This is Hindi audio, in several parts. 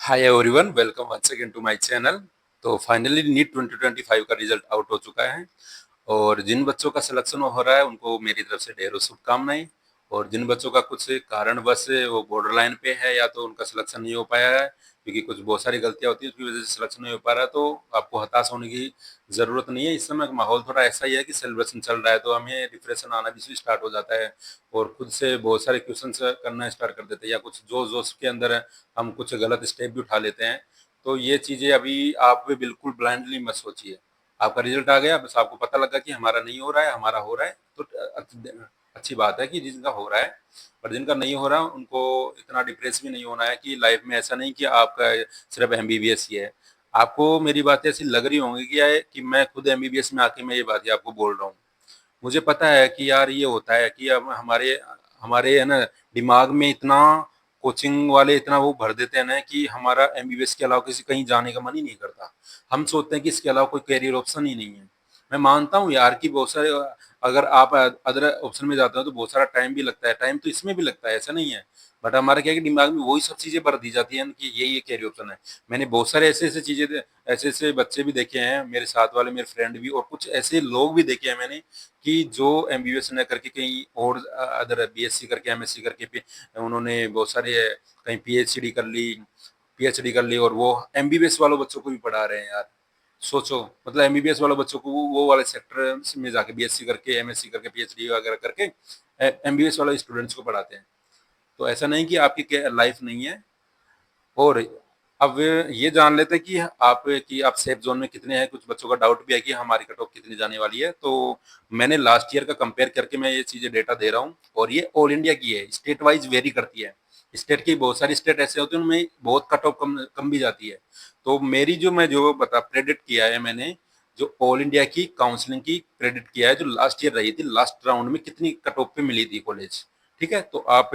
Hi everyone, welcome once again to my channel. तो फाइनली नीट 2025 का रिजल्ट आउट हो चुका है और जिन बच्चों का सिलेक्शन हो रहा है उनको मेरी तरफ से ढेरों शुभकामनाएं। और जिन बच्चों का कुछ कारणवश वो बॉर्डर लाइन पे है या तो उनका सिलेक्शन नहीं हो पाया है क्योंकि कुछ बहुत सारी गलतियां होती है उसकी वजह से सिलेक्शन नहीं हो पा रहा, तो आपको हताश होने की जरूरत नहीं है। इस समय माहौल थोड़ा ऐसा ही है कि सेलिब्रेशन चल रहा है तो हमें डिप्रेशन आना भी स्टार्ट हो जाता है और खुद से बहुत सारे क्वेश्चन करना स्टार्ट कर देते हैं या कुछ जोश जोश के अंदर हम कुछ गलत स्टेप भी उठा लेते हैं। तो ये चीजें अभी आप भी बिल्कुल ब्लाइंडली मत सोचिए। आपका रिजल्ट आ गया, बस आपको पता लगा कि हमारा नहीं हो रहा है, हमारा हो रहा है, तो अच्छी बात है कि जिनका हो रहा है। पर जिनका नहीं हो रहा उनको इतना डिप्रेस भी नहीं होना है कि लाइफ में ऐसा नहीं कि आपका सिर्फ एमबीबीएस ही है। आपको मेरी बातें ऐसी लग रही होंगी कि मैं खुद एमबीबीएस में आके मैं ये बातें आपको बोल रहा हूँ। मुझे पता है कि यार ये होता है कि अब हमारे हमारे है ना दिमाग में इतना कोचिंग वाले इतना वो भर देते हैं ना कि हमारा एमबीबीएस के अलावा किसी कहीं जाने का मन ही नहीं करता। हम सोचते हैं कि इसके अलावा कोई करियर ऑप्शन ही नहीं है। मैं मानता हूँ यार कि बहुत सारे, अगर आप अदर ऑप्शन में जाते हो तो बहुत सारा टाइम भी लगता है, टाइम तो इसमें भी लगता है, ऐसा नहीं है। बट हमारे क्या है कि दिमाग में वही सब चीजें भर दी जाती हैं कि ये करियर ऑप्शन है। मैंने बहुत सारे ऐसे ऐसे चीजें, ऐसे ऐसे बच्चे भी देखे हैं, मेरे साथ वाले मेरे फ्रेंड भी, और कुछ ऐसे लोग भी देखे हैं मैंने कि जो एमबीबीएस न करके कहीं और अदर बीएससी करके एमएससी करके उन्होंने बहुत सारे कहीं पीएचडी कर ली और वो एमबीबीएस वालों बच्चों को भी पढ़ा रहे हैं यार। सोचो, मतलब एमबीबीएस वालों बच्चों को वो वाले सेक्टर में जाके बीएससी करके एमएससी करके पीएचडी वगैरह करके एमबीबीएस वाले स्टूडेंट्स को पढ़ाते हैं। तो ऐसा नहीं कि आपकी लाइफ नहीं है। और अब ये जान लेते हैं कि आप सेफ जोन में कितने हैं। कुछ बच्चों का डाउट भी है कि हमारी कट ऑफ कितनी जाने वाली है, तो मैंने लास्ट ईयर का कंपेयर करके मैं ये चीजें डेटा दे रहा हूँ और ये ऑल इंडिया की है, स्टेट वाइज वेरी करती है। स्टेट की बहुत सारी स्टेट ऐसे होते हैं उनमें बहुत कट ऑफ कम भी जाती है। तो मेरी जो बता प्रेडिक्ट किया है मैंने, जो ऑल इंडिया की काउंसलिंग की प्रेडिक्ट किया है, जो लास्ट ईयर रही थी, लास्ट राउंड में कितनी कट ऑफ पे मिली थी कॉलेज। ठीक है, तो आप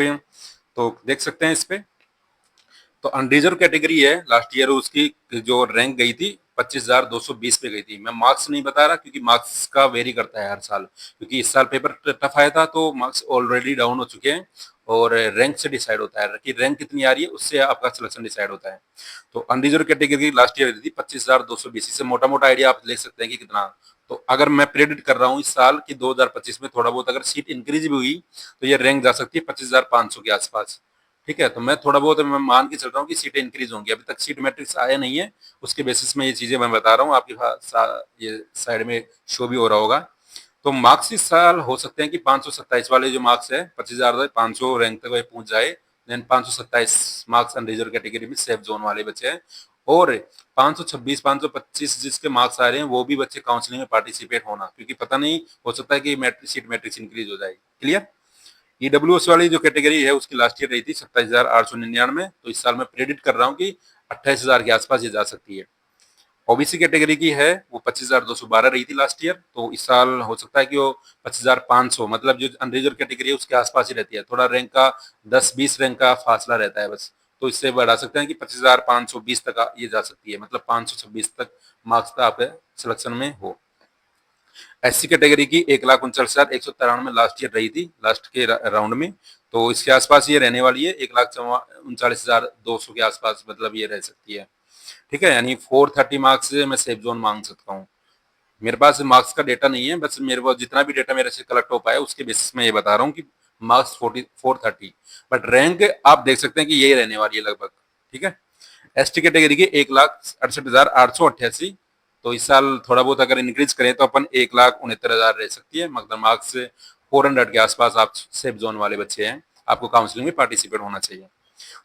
तो देख सकते हैं इस पे। तो अनरिजर्व कैटेगरी है, लास्ट ईयर उसकी जो रैंक गई थी 25,220 पे गई थी। मैं मार्क्स नहीं बता रहा क्योंकि मार्क्स का वेरी करता है हर साल, क्योंकि इस साल पेपर टफ आया था तो मार्क्स ऑलरेडी डाउन हो चुके हैं। और रैंक से डिसाइड होता है कि रैंक कितनी आ रही है, उससे आपका सिलेक्शन डिसाइड होता है। तो अनरिजर्व कैटेगरी लास्ट ईयर थी 25,220, इससे मोटा मोटा आइडिया आप ले सकते हैं कि कितना। तो अगर मैं प्रेडिक्ट कर रहा हूँ इस साल की 2025 में थोड़ा बहुत अगर सीट इंक्रीज भी हुई तो ये रैंक जा सकती है 25,500 के आसपास। ठीक है, तो मैं थोड़ा बहुत मैं मान के चल रहा हूँ कि सीटें इंक्रीज होंगी। अभी तक सीट मैट्रिक्स आया नहीं है, उसके बेसिस में ये चीजें मैं बता रहा हूँ। आपके ये साइड में शो भी हो रहा होगा। तो मार्क्स इस साल हो सकते हैं कि 527 वाले जो मार्क्स है, 25,500 रैंक तक वह पहुंच जाए। देन 527 मार्क्स अनरिजर्व कैटेगरी में सेफ जोन वाले बच्चे हैं। और 526 525 जिसके मार्क्स आ रहे हैं वो भी बच्चे काउंसलिंग में पार्टिसिपेट होना, क्योंकि पता नहीं हो सकता है कि सीट मैट्रिक्स इंक्रीज हो जाए। क्लियर। ईडब्ल्यूएस वाली जो कैटेगरी है उसकी लास्ट ईयर रही थी 27,899, तो इस साल मैं प्रेडिक्ट कर रहा हूँ कि 28,000 के आसपास ये जा सकती है। ओबीसी कैटेगरी की है वो 25,212 रही थी लास्ट ईयर, तो इस साल हो सकता है कि वो 25,500, मतलब जो अनरिजर्व कैटेगरी है उसके आसपास ही रहती है। थोड़ा रैंक का 10-20 रैंक का फासला रहता है बस। तो इससे बढ़ा सकते हैं कि 25,520 तक ये जा सकती है, मतलब 526 तक मार्क्स का आपके सिलेक्शन में हो। एससी कैटेगरी की 1,39,193 लास्ट ईयर रही थी, लास्ट के राउंड में। तो इसके आसपास ये रहने वाली है, 1,39,200 के आसपास, मतलब ये रह सकती है। ठीक है, यानी 430 मार्क्स से मैं सेफ जोन मांग सकता हूँ। मेरे पास मार्क्स का डेटा नहीं है, बस मेरे पास जितना भी डेटा मेरे से कलेक्ट हो पाया उसके बेसिस में ये बता रहा हूँ कि मार्क्स 430। बट रैंक आप देख सकते हैं कि यही रहने वाली है लगभग। ठीक है। एसटी कैटेगरी की 1,68,888, तो इस साल थोड़ा बहुत अगर इंक्रीज करें तो अपन 1,69,000 रह सकती है, मतलब मार्क्स 400 के आसपास आप सेफ जोन वाले बच्चे हैं, आपको काउंसलिंग में पार्टिसिपेट होना चाहिए।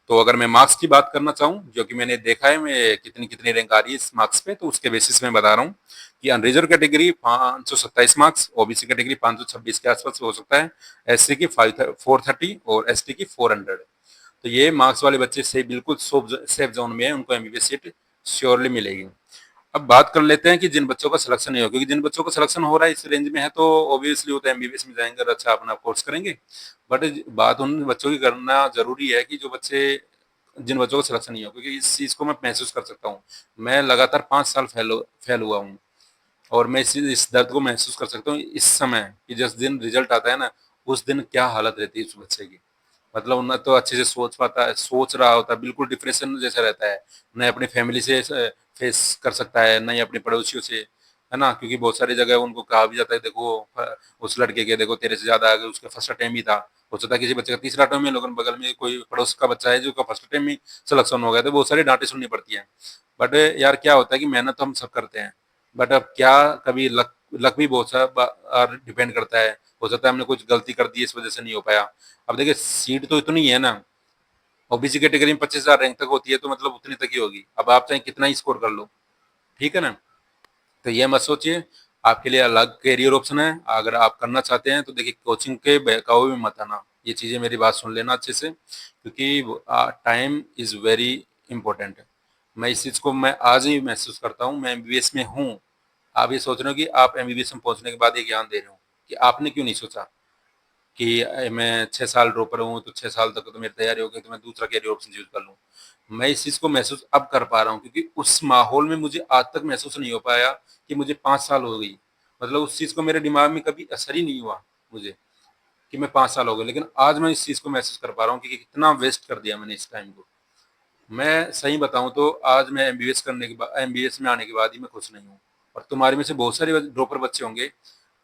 तो अगर मैं मार्क्स की बात करना चाहूँ, जो कि मैंने देखा है मैं कितनी कितनी रैंक आ रही है इस मार्क्स पे, तो उसके बेसिस में बता रहा हूँ कि unreserve category 527 marks, OBC category 526 के आसपास हो सकता है, एससी की 430 और एसटी की 400। तो ये मार्क्स वाले बच्चे से बिल्कुल सेफ जोन में है, उनको एमबीबीएस सीट श्योरली मिलेगी। अब बात कर लेते हैं कि जिन बच्चों का सिलेक्शन नहीं हो, क्योंकि जिन बच्चों का सिलेक्शन हो रहा है इस रेंज में है तो ऑब्वियसली वो तो एमबीबीएस में जाएंगे और अच्छा अपना कोर्स करेंगे। बट बात उन बच्चों की करना जरूरी है कि जो बच्चे, जिन बच्चों का सिलेक्शन नहीं हो, क्योंकि इस चीज को मैं महसूस कर सकता हूँ। मैं लगातार 5 साल फेल हुआ हूँ और मैं इस दर्द को महसूस कर सकता हूँ इस समय कि जिस दिन रिजल्ट आता है ना, उस दिन क्या हालत रहती है उस बच्चे की। मतलब ना तो अच्छे से सोच पाता है, सोच रहा होता है, बिल्कुल डिप्रेशन जैसा रहता है। ना अपनी फैमिली से फेस कर सकता है, ना ही अपने पड़ोसियों से, है ना? क्योंकि बहुत सारी जगह उनको कहा भी जाता है, देखो उस लड़के के देखो तेरे से ज़्यादा आगे उसका फर्स्ट अटेम्प्ट ही था। हो सकता है किसी बच्चे का तीसरा अटेम्प्ट है, लेकिन बगल में कोई पड़ोस का बच्चा है जो का फर्स्ट अटेम्प्ट में सिलेक्शन हो गया, तो बहुत सारी डाँटें सुननी पड़ती हैं। बट यार क्या होता है कि मेहनत तो हम सब करते हैं, बट अब क्या कभी लक लक भी बहुत सा बार डिपेंड करता है। हो सकता है हमने कुछ गलती कर दी, इस वजह से नहीं हो पाया। अब देखिए सीट तो इतनी है ना, ओबीसी कैटेगरी में 25,000 रैंक तक होती है, तो मतलब उतनी तक ही होगी। अब आप चाहे कितना ही स्कोर कर लो, ठीक है ना? तो ये मत सोचिए, आपके लिए अलग करियर ऑप्शन है। अगर आप करना चाहते हैं तो देखिए कोचिंग के बहकावे में मत आना। ये चीज़ें मेरी बात सुन लेना अच्छे से, क्योंकि टाइम इज़ वेरी इंपॉर्टेंट है। मैं इस चीज़ को मैं आज ही महसूस करता हूँ, मैं एमबीबीएस में हूँ। आप ये सोच रहे हो कि आप एमबीबीएस में पहुँचने के बाद ये ज्ञान दे रहे हो, कि आपने क्यों नहीं सोचा कि मैं 6 साल ड्रॉपर हूँ, तो 6 साल तक तो मेरी तैयारी हो गई, तो मैं दूसरा करियर ऑप्शन चूज़ कर लूँ। मैं इस चीज़ को महसूस अब कर पा रहा हूँ, क्योंकि उस माहौल में मुझे आज तक महसूस नहीं हो पाया कि मुझे 5 साल हो गई। मतलब उस चीज़ को मेरे दिमाग में कभी असर ही नहीं हुआ मुझे कि मैं 5 साल हो गए। लेकिन आज मैं इस चीज़ को महसूस कर पा रहा हूँ कि कितना वेस्ट कर दिया मैंने इस टाइम को। मैं सही बताऊँ तो आज मैं एमबीबीएस करने के बाद, एमबीबीएस में आने के बाद ही मैं खुश नहीं हूँ। और तुम्हारे में से बहुत सारे ड्रॉपर बच्चे होंगे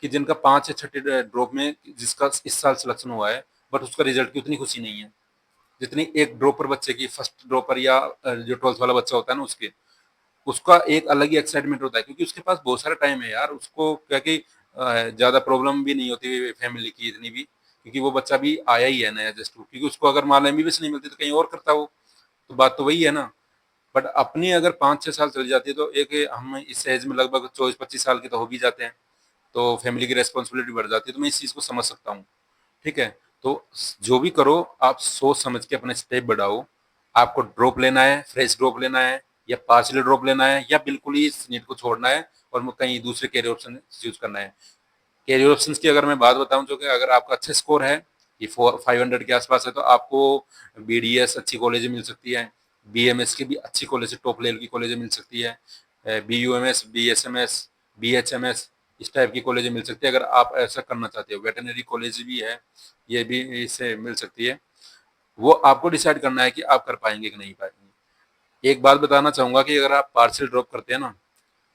कि जिनका 5 या छठे ड्रॉप में जिसका इस साल सिलेक्शन हुआ है, बट उसका रिजल्ट की उतनी खुशी नहीं है जितनी एक ड्रॉपर बच्चे की, फर्स्ट ड्रॉपर या जो 12th वाला बच्चा होता है ना उसके, उसका एक अलग ही एक्साइटमेंट होता है, क्योंकि उसके पास बहुत सारा टाइम है यार। उसको क्या कि ज़्यादा प्रॉब्लम भी नहीं होती फैमिली की इतनी भी, क्योंकि वो बच्चा भी आया ही है नया जस्ट, क्योंकि उसको अगर मान एमबीबीएस नहीं मिलती तो कहीं और करता वो। तो बात तो वही है ना। बट अपनी अगर 5-6 साल चली जाती है, तो एक हम इस एज में लगभग 24-25 साल के तो हो भी जाते हैं, तो फैमिली की रिस्पॉन्सिबिलिटी बढ़ जाती है। तो मैं इस चीज़ को समझ सकता हूँ, ठीक है? तो जो भी करो आप सोच समझ के अपने स्टेप बढ़ाओ। आपको ड्रॉप लेना है, फ्रेश ड्रॉप लेना है, या पार्शियल ड्रॉप लेना है, या बिल्कुल ही इस नीट को छोड़ना है और कहीं दूसरे करियर ऑप्शन चूज करना है। करियर ऑप्शंस की अगर मैं बात बताऊं, जो कि अगर आपका अच्छा स्कोर है, ये 500 के आसपास है, तो आपको बीडीएस अच्छी कॉलेज मिल सकती है, बीएमएस की भी अच्छी कॉलेज, टॉप लेवल की कॉलेज मिल सकती है, बीयूएमएस, बीएसएमएस, बीएचएमएस, इस टाइप की कॉलेज मिल सकती है। अगर आप ऐसा करना चाहते हो, वेटरनरी कॉलेज भी है, ये भी इससे मिल सकती है। वो आपको डिसाइड करना है कि आप कर पाएंगे कि नहीं पाएंगे। एक बात बताना चाहूंगा कि अगर आप पार्शियल ड्रॉप करते हैं ना,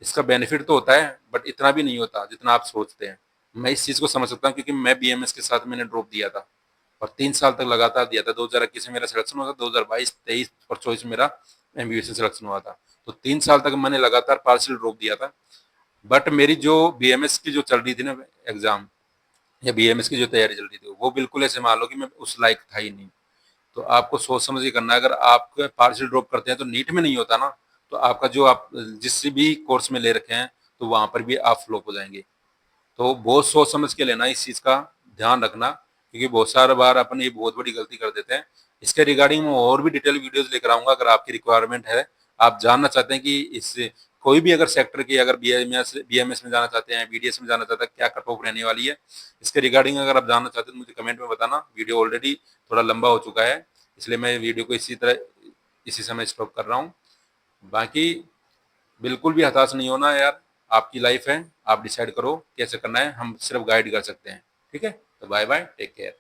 इसका बेनिफिट तो होता है, बट इतना भी नहीं होता जितना आप सोचते हैं। मैं इस चीज़ को समझ सकता हूँ, क्योंकि मैं बीएमएस के साथ मैंने ड्रॉप दिया था और 3 साल तक लगातार दिया था। 2021 में मेरा सिलेक्शन हुआ था, 2022, 23 और 24 में मेरा एमबीबीएस से सिलेक्शन हुआ था। तो 3 साल तक मैंने लगातार पार्शियल ड्रॉप दिया था। बट मेरी जो बीएमएस की जो चल रही थी ना एग्जाम, या बीएमएस की जो तैयारी चल रही थी, वो बिल्कुल ऐसे मान लो कि मैं उस लायक था ही नहीं। तो आपको सोच समझ के करना है। अगर आप पार्शियल ड्रॉप करते हैं तो नीट में नहीं होता ना, तो आपका जो आप जिस भी कोर्स में ले रखे हैं, तो वहां पर भी आप फ्लॉप हो जाएंगे। तो बहुत सोच समझ के लेना, इस चीज का ध्यान रखना, क्योंकि बहुत सारे बार अपन ये बहुत बड़ी गलती कर देते हैं। इसके रिगार्डिंग मैं और भी डिटेल वीडियोस लेकर आऊंगा। अगर आपकी रिक्वायरमेंट है, आप जानना चाहते हैं कि इस कोई भी अगर सेक्टर की, अगर बीएमएस में जाना चाहते हैं, बीडीएस में जाना चाहते हैं, क्या कट ऑफ रहने वाली है, इसके रिगार्डिंग अगर आप जानना चाहते हैं तो मुझे कमेंट में बताना। वीडियो ऑलरेडी थोड़ा लंबा हो चुका है, इसलिए मैं वीडियो को इसी समय स्टॉप कर रहा हूँ। बाकी बिल्कुल भी हताश नहीं होना यार, आपकी लाइफ है, आप डिसाइड करो कैसे करना है, हम सिर्फ गाइड कर सकते हैं। ठीक है, तो बाय बाय, टेक केयर।